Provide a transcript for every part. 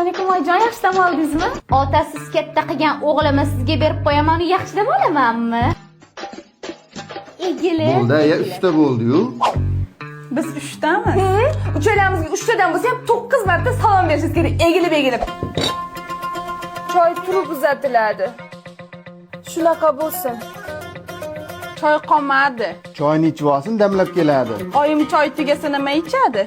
alaykum oyijon, yaxshi dam oldingizmi? Otasiz katta qilgan o'g'limni sizga berib qo'yaman, yaxshi dam olamanmi? Egili. Bo'ldi, ya 3 ta bo'ldi-yu. Biz 3 tamiz. Uchalamizga 3 tadan bo'lsa ham 9 marta salom berishingiz kerak, egilib. Choy turib uzatiladi. Shunaqa bo'lsin. Choy qolmadi. Choyni ichib olsin, damlab keladi. Oyim choy tugasa nima ichadi?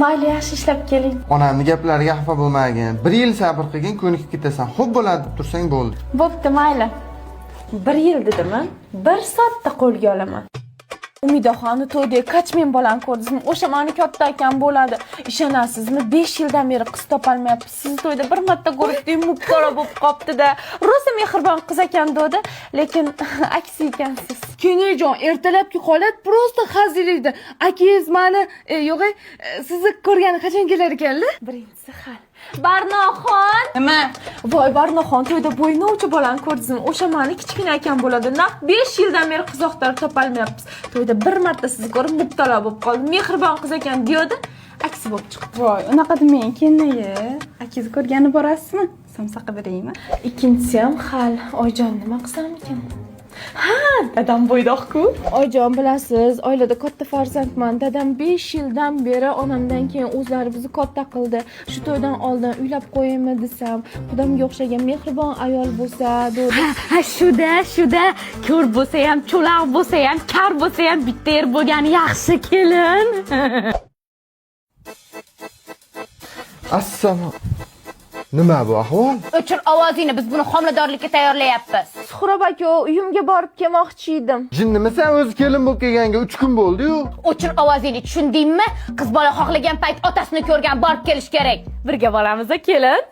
Mayli, yaxshi ishlab keling. Onamni gaplariga xafa bo'lmagin. 1 yil sabr qilgin, ko'nikib ketasan. Xo'p bo'ladi deb tursang bo'ldi. Bo'pti, mayli. 1 yil dedimi? 1 soatda qo'lga olaman. Umidaxonni to'yda kachmen bolani ko'rdingizmi? O'sha meni katta akam bo'ladi. Ishonasizmi? 5 yildan beri qiz topolmayapsiz. Siz to'yda bir marta ko'rib, mubtalo bo'lib qopti-da. Rosa mehribon qiz ekan dedi, lekin aksi ekansiz. Kenajon, ertalabki holat prosta hazillikda. Akangiz meni, yo'q, sizni ko'rgani qachon kelar ekanlar? Birinchisi hal. Barnoxon. Nima? Voy Barnoxon, to'yda bo'ynovchi bolani ko'rdingizmi? O'sha meni kichkina akam bo'ladi. Naq 5 yildan beri qizoqlar topolmayapmiz. To'yda bir marta sizni ko'rib mubtalo bo'lib qoldim. Mehribon qiz ekan deydi. Aksi bo'lib chiqdi. Voy, unaqa demang, keyin-ye. Akangizni ko'rgani borasizmi? Somsaqa beraymi? Ikkinchisi ham hal. Oyijon, nima qilsam ekan? Ha, dadam bo'ydoq-ku. Oyijon, bilasiz, oilada katta farzandman. Dadam 5 yildan beri onamdan keyin o'zlari bizni katta qildi. Shu to'ydan oldin uylab qo'yaymi desam, xudamga o'xshagan mehribon ayol bo'lsa, dedi. Ha, shuda, ko'r bo'lsa ham, cho'loq bo'lsa ham, kar bo'lsa ham bitta er bo'lgani yaxshi kelin. Assalomu. Nima bu ahvol? O'chir ovozingni, biz buni homiladorlikka tayyorlayapmiz. Suhrob aka, uyimga borib kelmoqchi edim. Jinnimi, sen o'zi kelin bo'lib kelganiga 3 kun bo'ldi-yu. O'chir ovozingni, tushundingmi? Qiz bola xohlagan payt otasini ko'rgan, borib kelish kerak. Birga boramiz, kelin.